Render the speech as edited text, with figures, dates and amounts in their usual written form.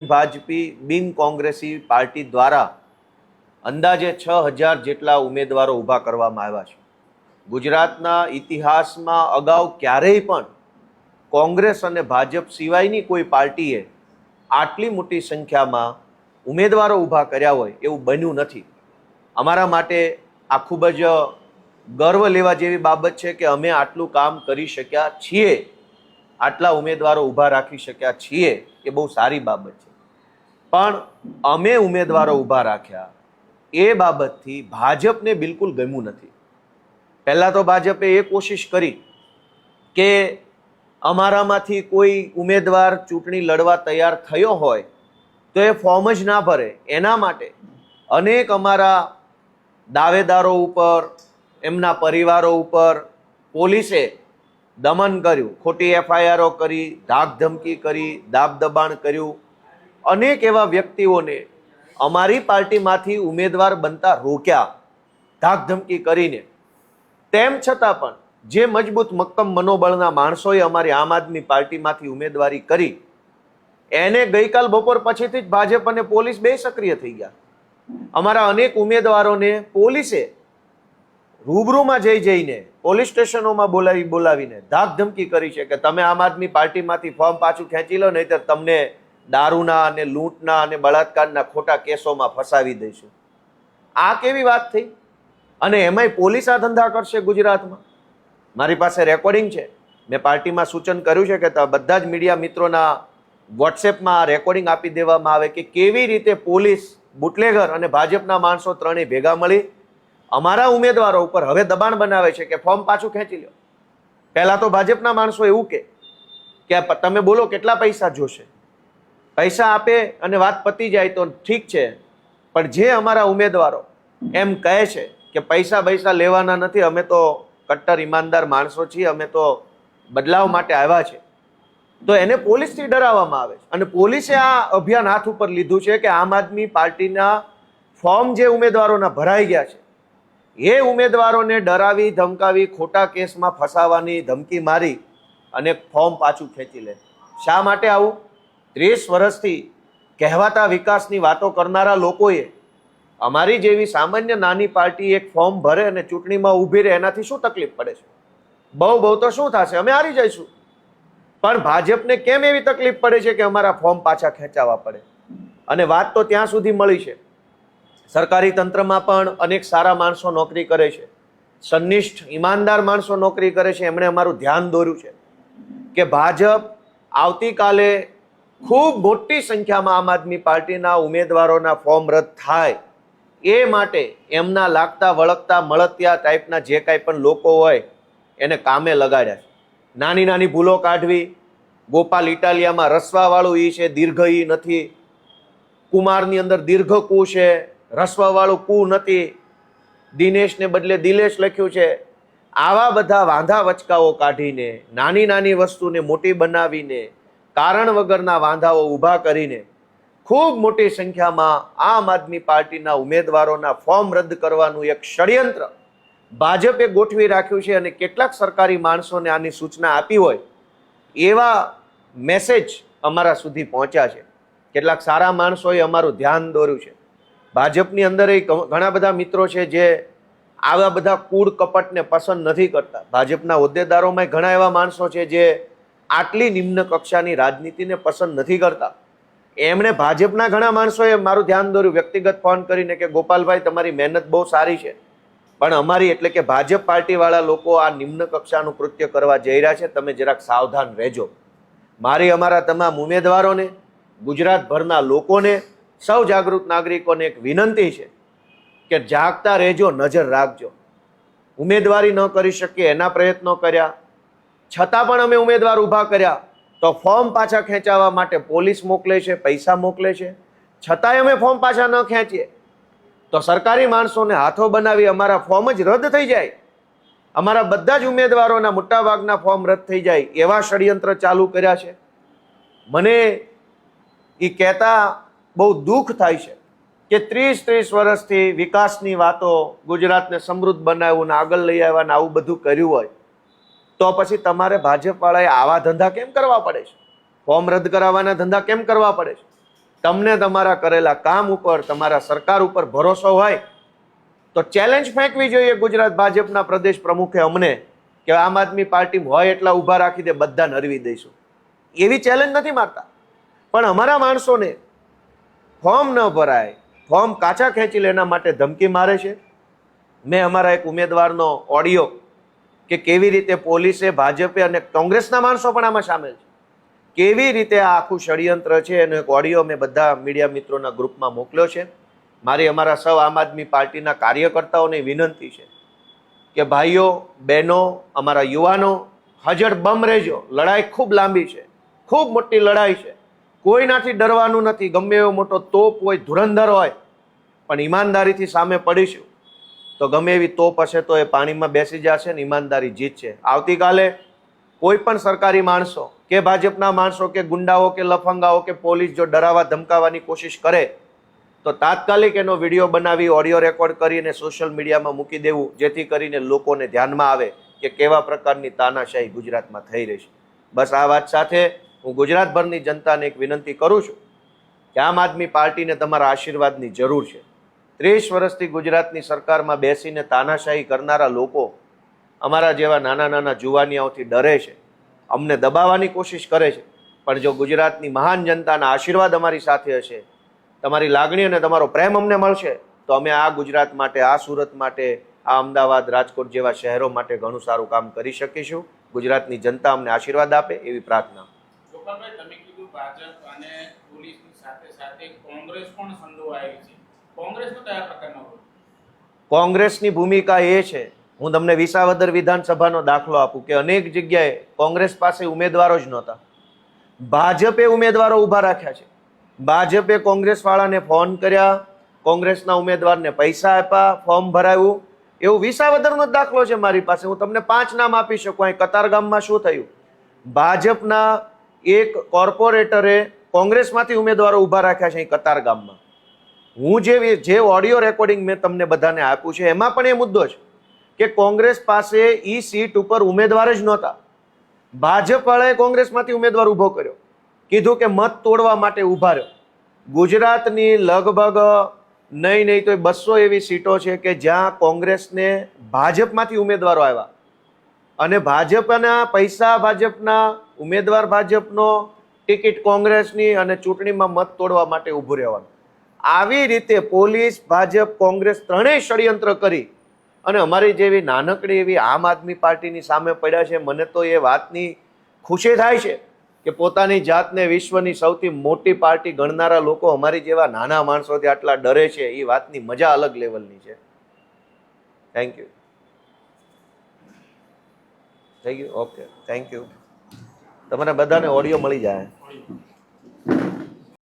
ભાજપી બિન કોંગ્રેસી પાર્ટી દ્વારા અંદાજે 6000 જેટલા ઉમેદવારો ઊભા કરવામાં આવ્યા છે। ગુજરાતના ઇતિહાસમાં અગાઉ ક્યારેય પણ કોંગ્રેસ અને ભાજપ સિવાયની કોઈ પાર્ટીએ આટલી મોટી સંખ્યામાં ઉમેદવારો ઊભા કર્યા હોય એવું બન્યું નથી। અમારા માટે આ ખૂબ જ ગર્વ લેવા જેવી બાબત છે કે અમે આટલું કામ કરી શક્યા છીએ, આટલા ઉમેદવારો ઊભા રાખી શક્યા છીએ, એ બહુ સારી બાબત છે। પણ અમે ઉમેદવારો ઊભા રાખ્યા એ બાબતથી ભાજપને બિલકુલ ગમ્યું નથી। પહેલાં તો ભાજપે એ કોશિશ કરી કે અમારામાંથી કોઈ ઉમેદવાર ચૂંટણી લડવા તૈયાર થયો હોય તો એ ફોર્મ જ ના ભરે, એના માટે અનેક અમારા દાવેદારો ઉપર, એમના પરિવારો ઉપર પોલીસે દમન કર્યું, ખોટી એફઆઈઆરો કરી, ધાક ધમકી કરી, દાબ દબાણ કર્યું। અનેક એવા વ્યક્તિઓને અમારી પાર્ટીમાંથી ઉમેદવાર બનતા રોક્યા ધાક ધમકી કરીને। તેમ છતાં પણ જે મજબૂત મક્કમ મનોબળના માણસોએ અમારી આમ આદમી પાર્ટીમાંથી ઉમેદવારી કરી એને ગઈકાલ બપોર પછીથી જ ભાજપ અને પોલીસ બે સક્રિય થઈ ગયા। અમારા અનેક ઉમેદવારોને પોલીસે રૂબરૂમાં જઈને પોલીસ સ્ટેશનોમાં બોલાવીને ધાક ધમકી કરી છે કે તમે આમ આદમી પાર્ટીમાંથી ફોર્મ પાછું ખેંચી લો, નહીંતર તમને દારૂના અને લૂંટના અને બળાત્કારના ખોટા કેસોમાં ફસાવી દઈશું। આ કેવી વાત થઈ? અને એમાંય પોલીસ આ ધંધા કરશે ગુજરાતમાં? મારી પાસે રેકોર્ડિંગ છે, મેં પાર્ટીમાં સૂચન કર્યું છે કે બધા જ મીડિયા મિત્રોના વોટ્સએપમાં રેકોર્ડિંગ આપી દેવામાં આવે કે કેવી રીતે પોલીસ, બુટલેગર અને ભાજપના માણસો ત્રણેય ભેગા મળી અમારા ઉમેદવારો ઉપર હવે દબાણ બનાવે છે કે ફોર્મ પાછું ખેંચી લો। પહેલાં તો ભાજપના માણસો એવું કે તમે બોલો કેટલા પૈસા જોશે, પૈસા આપે અને વાત પતી જાય તો ઠીક છે, પણ જે અમારા ઉમેદવારો એમ કહે છે કે પૈસા લેવાના નથી, અમે તો કટ્ટર ઈમાનદાર માણસો છીએ, અમે તો બદલાવ માટે આવ્યા છે, તો એને પોલીસથી ડરાવવામાં આવે છે। અને પોલીસે આ અભિયાન હાથ ઉપર લીધું છે કે આમ આદમી પાર્ટીના ફોર્મ જે ઉમેદવારોના ભરાઈ ગયા છે એ ઉમેદવારોને ડરાવી ધમકાવી ખોટા કેસમાં ફસાવાની ધમકી મારી અને ફોર્મ પાછું ખેંચી લે। શા માટે આવું? 30 વર્ષથી કહેવાતા વિકાસની વાતો કરનારા લોકોએ અમારી જેવી સામાન્ય નાની પાર્ટી એક ફોર્મ ભરે અને ચૂંટણીમાં ઊભી રહે, એનાથી શું તકલીફ પડે છે? બહુ તો શું થશે, અમે હારી જઈશું। પણ ભાજપને કેમ એવી તકલીફ પડે છે કે અમારા ફોર્મ પાછા ખેંચાવા પડે? અને વાત તો ત્યાં સુધી મળી છે, સરકારી તંત્રમાં પણ અનેક સારા માણસો નોકરી કરે છે, સનિષ્ઠ ઈમાનદાર માણસો નોકરી કરે છે। એમણે અમારું ધ્યાન દોર્યું છે કે ભાજપ આવતીકાલે ખૂબ મોટી સંખ્યામાં આમ આદમી પાર્ટીના ઉમેદવારોના ફોર્મ રદ થાય એ માટે એમના લાગતા વળગતા મળતિયા ટાઈપના જે કાંઈ પણ લોકો હોય એને કામે લગાડ્યા છે। નાની નાની ભૂલો કાઢવી, ગોપાલ ઇટાલિયામાં રસવાવાળું ઈ છે, દીર્ઘ ઈ નથી, કુમારની અંદર દીર્ઘ કુ છે, રસવાવાળું કુ નથી, દિનેશને બદલે દિલેશ લખ્યું છે। આવા બધા વાંધા વચકાઓ કાઢીને, નાની નાની વસ્તુને મોટી બનાવીને, કારણ વગરના વાંધાઓ ઊભા કરીને ખૂબ મોટી સંખ્યામાં આમ આદમી પાર્ટીના ઉમેદવારોના ફોર્મ રદ કરવાનું એક ષડયંત્ર ભાજપે ગોઠવી રાખ્યું છે। અને કેટલાક સરકારી માણસોને આની સૂચના આપી હોય એવા મેસેજ અમારા સુધી પહોંચ્યા છે। કેટલાક સારા માણસોએ અમારું ધ્યાન દોર્યું છે। ભાજપની અંદર ઘણા બધા મિત્રો છે જે આવા બધા કૂડ કપટને પસંદ નથી કરતા। ભાજપના હોદ્દેદારોમાં ઘણા એવા માણસો છે જે આટલી નિમ્ન કક્ષાની રાજનીતિને પસંદ નથી કરતા। એમણે ભાજપના ઘણા માણસોએ મારું ધ્યાન દોર્યું, વ્યક્તિગત ફોન કરીને કે ગોપાલભાઈ તમારી મહેનત બહુ સારી છે, પણ અમારી એટલે કે ભાજપ પાર્ટીવાળા લોકો આ નિમ્ન કક્ષાનું કૃત્ય કરવા જઈ રહ્યા છે, તમે જરાક સાવધાન રહેજો। મારી અમારા તમામ ઉમેદવારોને, ગુજરાતભરના લોકોને, સૌ જાગૃત નાગરિકોને એક વિનંતી છે કે જાગતા રહેજો, નજર રાખજો। ઉમેદવારી ન કરી શકીએ એના પ્રયત્નો કર્યા છતાં પણ અમે ઉમેદવાર ઊભા કર્યા તો ફોર્મ પાછા ખેંચાવવા માટે પોલીસ મોકલે છે, પૈસા મોકલે છે, છતાંય અમે ફોર્મ પાછા ન ખેંચીએ તો સરકારી માણસોને હાથો બનાવી અમારા ફોર્મ જ રદ થઈ જાય, અમારા બધા જ ઉમેદવારોના મોટાભાગના ફોર્મ રદ થઈ જાય એવા ષડયંત્ર ચાલુ કર્યા છે। મને એ કહેતા બહુ દુઃખ થાય છે કે 30 વર્ષથી વિકાસની વાતો, ગુજરાતને સમૃદ્ધ બનાવ્યું ને આગળ લઈ આવ્યા ને આવું બધું કર્યું હોય તો પછી તમારે ભાજપવાળાએ આવા ધંધા કેમ કરવા પડે છે? ફોર્મ રદ કરાવવાના ધંધા કેમ કરવા પડે છે? તમને તમારા કરેલા કામ ઉપર, તમારા સરકાર ઉપર ભરોસો હોય તો ચેલેન્જ ફેંકવી જોઈએ ગુજરાત ભાજપના પ્રદેશ પ્રમુખે અમને કે આમ આદમી પાર્ટી હોય એટલા ઊભા રાખી દે, બધાને હરવી દઈશું. એવી ચેલેન્જ નથી મારતા, પણ અમારા માણસોને ફોર્મ ન ભરાય, ફોર્મ કાચા ખેંચી લે એના માટે ધમકી મારે છે. મેં અમારા એક ઉમેદવારનો ઓડિયો કે કેવી રીતે પોલીસે, ભાજપે અને કોંગ્રેસના માણસો પણ આમાં સામેલ છે, કેવી રીતે આ આખું ષડયંત્ર છે એનો એક ઓડિયો મેં બધા મીડિયા મિત્રોના ગ્રુપમાં મોકલ્યો છે. મારી અમારા સૌ આમ આદમી પાર્ટીના કાર્યકર્તાઓને વિનંતી છે કે ભાઈઓ બહેનો, અમારા યુવાનો, હજર બમ રહેજો. લડાઈ ખૂબ લાંબી છે, ખૂબ મોટી લડાઈ છે, કોઈનાથી ડરવાનું નથી. ગમે એવો મોટો તોપ હોય, ધુરંધર હોય, પણ ઈમાનદારીથી સામે પડીશું તો ગમે એવી તોપ હશે તો એ પાણીમાં બેસી જશે ને ઈમાનદારી જીતશે. આવતીકાલે કોઈ પણ સરકારી માણસો કે ભાજપના માણસો કે ગુંડાઓ કે લફંગાઓ કે પોલીસ જો ડરાવવા ધમકાવવાની કોશિશ કરે તો તાત્કાલિક એનો વિડીયો બનાવી, ઓડિયો રેકોર્ડ કરીને સોશિયલ મીડિયામાં મૂકી દેવું, જેથી કરીને લોકોને ધ્યાનમાં આવે કે કેવા પ્રકારની તાનાશાહી ગુજરાતમાં થઈ રહી છે. બસ આ વાત સાથે હું ગુજરાતભરની જનતાને એક વિનંતી કરું છું કે આમ આદમી પાર્ટીને તમારા આશીર્વાદની જરૂર છે. 30 વર્ષથી ગુજરાતની સરકારમાં બેસીને તાનાશાહી કરનારા લોકો અમારા જેવા નાના નાના જુવાનિયાઓથી ડરે છે, અમને દબાવવાની કોશિશ કરે છે. પણ જો ગુજરાતની મહાન જનતાના આશીર્વાદ અમારી સાથે હશે, તમારી લાગણી અને તમારો પ્રેમ અમને મળશે તો અમે આ ગુજરાત માટે, આ સુરત માટે, આ અમદાવાદ, રાજકોટ જેવા શહેરો માટે ઘણું સારું કામ કરી શકીશું. ગુજરાતની જનતા અમને આશીર્વાદ આપે એવી પ્રાર્થના. ગોપાલભાઈ, તમે કીધું ભાજપ અને પોલીસની સાથે સાથે કોંગ્રેસ પણ સંડોવાયેલી છે. કોંગ્રેસનો કયા પ્રકારનો રોલ? કોંગ્રેસની ભૂમિકા એ છે, હું તમને વિસાવદર વિધાનસભાનો દાખલો આપું કે અનેક જગ્યાએ કોંગ્રેસ પાસે ઉમેદવારો જ નહોતા, ભાજપે ઉમેદવારો ઊભા રાખ્યા છે. ભાજપે કોંગ્રેસ વાળાને ફોન કર્યા, કોંગ્રેસના ઉમેદવારને પૈસા આપ્યા, ફોર્મ ભરાયું. એવું વિસાવદરનો જ દાખલો છે મારી પાસે. હું તમને 5 નામ આપી શકું. અહીં કતારગામમાં શું થયું? ભાજપના એક કોર્પોરેટરે કોંગ્રેસમાંથી ઉમેદવારો ઊભા રાખ્યા છે અહીં કતારગામમાં. હું જે ઓડિયો રેકોર્ડિંગ મેં તમને બધાને આપ્યું છે એમાં પણ એ મુદ્દો છે કે કોંગ્રેસ પાસે ઈ સીટ ઉપર ઉમેદવાર જ નહોતા. ભાજપ વાળાએ કોંગ્રેસમાંથી ઉમેદવાર ઊભો કર્યો, કીધું કે મત તોડવા માટે ઊભા રહ્યો. ગુજરાતની લગભગ નહીં તો 200 એવી સીટો છે કે જ્યાં કોંગ્રેસને ભાજપમાંથી ઉમેદવારો આવ્યા અને ભાજપના પૈસા ભાજપના, ઉમેદવાર ભાજપનો, ટિકિટ કોંગ્રેસની અને ચૂંટણીમાં મત તોડવા માટે ઊભું રહેવાનું. આવી રીતે પોલીસ, ભાજપ, કોંગ્રેસ ત્રણેય ષડયંત્ર કરી અને અમારી જેવી નાનકડી એવી આમ આદમી પાર્ટીની સામે પડ્યા છે. મને તો એ વાતની ખુશી થાય છે કે પોતાની જાતને વિશ્વની સૌથી મોટી પાર્ટી ગણનારા લોકો અમારી જેવા નાના માણસોથી આટલા ડરે છે. એ વાતની મજા અલગ લેવલની છે. Thank you. Okay, thank you. તમારે બધાને ઓડિયો મળી જાય.